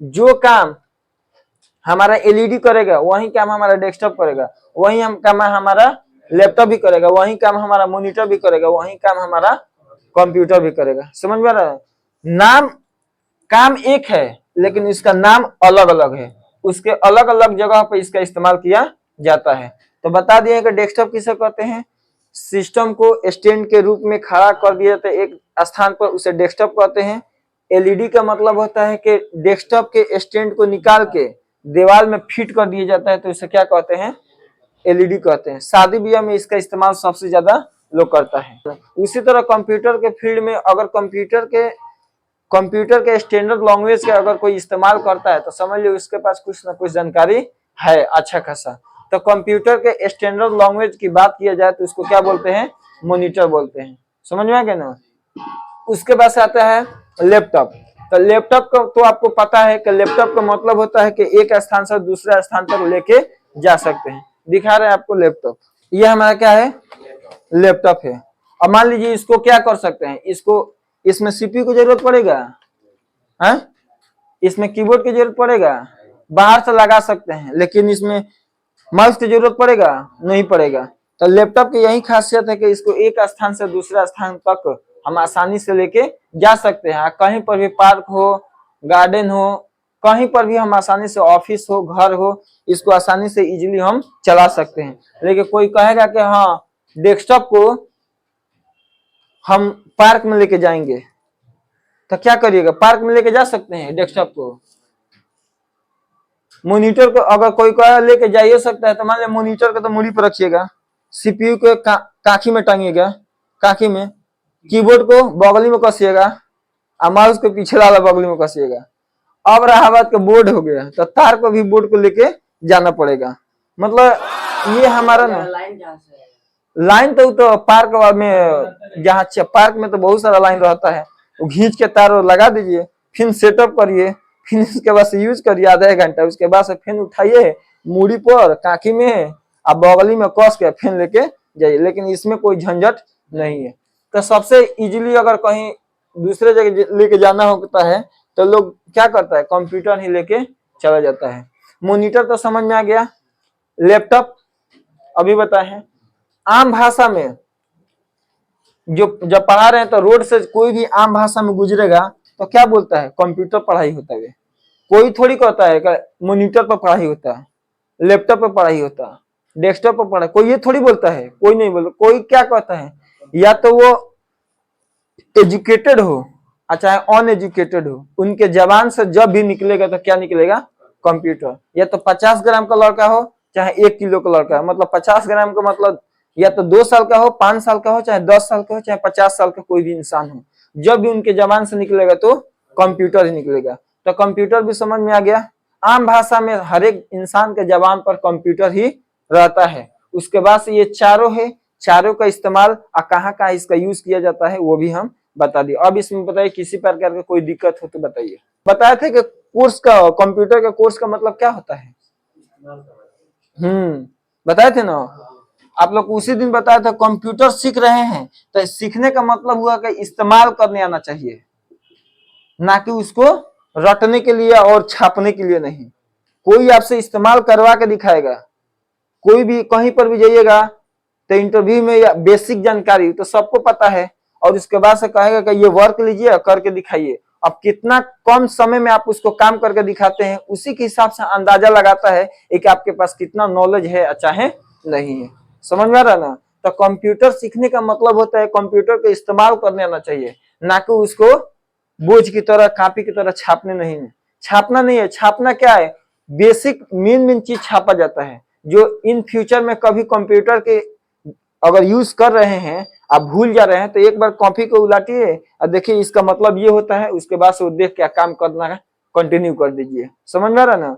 जो काम हमारा एलईडी करेगा वही काम हमारा डेस्कटॉप करेगा, वही हम काम हमारा लैपटॉप भी करेगा, वही काम हमारा मॉनिटर भी करेगा, वही काम हमारा कंप्यूटर भी करेगा। समझ में आ रहा है? नाम काम एक है लेकिन इसका नाम अलग अलग है, उसके अलग अलग जगह पर इसका इस्तेमाल किया जाता है। तो बता दिए कि डेस्कटॉप किसे कहते हैं, सिस्टम को स्टैंड के रूप में खड़ा कर दिया जाता है एक स्थान पर, उसे डेस्कटॉप कहते हैं। एलईडी का मतलब होता है कि डेस्कटॉप के स्टैंड को निकाल के दीवार में फिट कर दिया जाता है, तो इसे क्या कहते हैं, एलईडी कहते हैं। शादी ब्याह में इसका इस्तेमाल सबसे ज्यादा लोग करता है। उसी तरह कंप्यूटर के फील्ड में अगर कंप्यूटर के स्टैंडर्ड लैंग्वेज का अगर कोई इस्तेमाल करता है तो समझ लो उसके पास कुछ ना कुछ जानकारी है अच्छा खासा। तो कंप्यूटर के स्टैंडर्ड लैंग्वेज की बात किया जाए तो उसको क्या बोलते हैं, मॉनिटर बोलते हैं। समझ में आ गया ना? उसके बाद आता है लैपटॉप। तो लैपटॉप का तो आपको पता है कि लैपटॉप का मतलब होता है कि एक स्थान से दूसरे स्थान तक लेके जा सकते हैं। दिखा रहे हैं आपको लैपटॉप, ये हमारा क्या है, लैपटॉप है। अब मान लीजिए इसको क्या कर सकते हैं, इसमें सीपीयू की जरूरत पड़ेगा, है? इसमें कीबोर्ड की जरूरत पड़ेगा, बाहर से लगा सकते हैं, लेकिन इसमें माउस की जरूरत पड़ेगा, नहीं पड़ेगा। तो लैपटॉप की यही खासियत है कि इसको एक स्थान से दूसरे स्थान तक हम आसानी से लेके जा सकते हैं। कहीं पर भी पार्क हो, गार्डन हो, कहीं पर भी हम आसानी से, ऑफिस हो, घर हो, इसको आसानी से इजीली हम चला सकते हैं। लेकिन कोई कहेगा कि हाँ डेस्कटॉप को हम पार्क में लेके जाएंगे, तो क्या करिएगा, पार्क में लेके जा सकते हैं डेस्कटॉप को। मॉनिटर को अगर कोई कहे लेके जाइए सकता है, तो मान लिया मॉनिटर को तो मूड़ी पर रखिएगा, सीपीयू को काखी में टांगिएगा, काखी में, कीबोर्ड को बगली में कसिएगा, और माउस को पीछे वाला बगली में कसिएगा। अब रहा बात के बोर्ड हो गया, तो तार को भी बोर्ड को लेके जाना पड़ेगा। मतलब ये हमारा ना लाइन तो पार्क में, जहाँ पार्क में तो बहुत सारा लाइन रहता है, वो घींच के तार लगा दीजिए, फिर सेटअप करिए, फिर उसके बाद से यूज करिए आधा एक घंटा, उसके बाद से फिर उठाइए मूड़ी पर, काखी में, अब बगली में कस के फिर लेके जाइए। लेकिन इसमें कोई झंझट नहीं है। तो सबसे इजीली अगर कहीं दूसरे जगह लेके जाना होता है तो लोग क्या करता है, कंप्यूटर ही लेके चला जाता है। मॉनिटर तो समझ में आ गया। लैपटॉप अभी बताए हैं। आम भाषा में जो जब पढ़ा रहे हैं तो रोड से कोई भी आम भाषा में गुजरेगा तो क्या बोलता है, कंप्यूटर पढ़ाई होता है। कोई थोड़ी कहता है कि मॉनिटर पर पढ़ाई होता है, लैपटॉप पर पढ़ाई होता है, डेस्कटॉप पर पढ़ाई, कोई ये थोड़ी बोलता है, कोई नहीं बोलता। कोई क्या कहता है, या तो वो एजुकेटेड हो चाहे अनएजुकेटेड हो, उनके जबान से जब भी निकलेगा तो क्या निकलेगा, कंप्यूटर। या तो 50 ग्राम का लड़का हो चाहे 1 किलो का लड़का हो, मतलब 50 ग्राम का मतलब या तो 2 साल का हो, 5 साल का हो, चाहे 10 साल का हो, चाहे 50 साल का कोई भी इंसान हो, जब भी उनके जबान से निकलेगा तो कंप्यूटर ही निकलेगा। तो कंप्यूटर भी समझ में आ गया। आम भाषा में हर एक इंसान के जबान पर कंप्यूटर ही रहता है। उसके बाद से ये चारों है, चारों का इस्तेमाल कहाँ कहाँ इसका यूज किया जाता है वो भी हम बता दिए। अब इसमें बताइए किसी प्रकार का कोई दिक्कत हो तो बताइए। बताए थे कि कोर्स का, कंप्यूटर का कोर्स का मतलब क्या होता है, बताए थे ना आप लोग, उसी दिन बताया था। कंप्यूटर सीख रहे हैं तो सीखने का मतलब हुआ कि इस्तेमाल करने आना चाहिए, ना कि उसको रटने के लिए और छापने के लिए नहीं। कोई आपसे इस्तेमाल करवा के दिखाएगा, कोई भी कहीं पर भी जाइएगा तो इंटरव्यू में या बेसिक जानकारी तो सबको पता है, और उसके बाद से कहेगा कि ये वर्क लीजिए करके दिखाइए। अब कितना कम समय में आप उसको काम करके दिखाते हैं, उसी के हिसाब से अंदाजा लगाता है कि आपके पास कितना नॉलेज है चाहे नहीं है। समझ में आ रहा ना? तो कंप्यूटर सीखने का मतलब होता है कंप्यूटर का इस्तेमाल करने आना चाहिए, ना कि उसको बोझ की तरह, कापी की तरह छापने नहीं है। छापना नहीं है, छापना क्या है, बेसिक मेन चीज छापा जाता है जो इन फ्यूचर में कभी कंप्यूटर के अगर यूज कर रहे हैं, आप भूल जा रहे हैं, तो एक बार कॉपी को उलाटिए और देखिए इसका मतलब ये होता है, उसके बाद से वो देख के काम करना है कंटिन्यू कर दीजिए। समझ में आ रहा ना?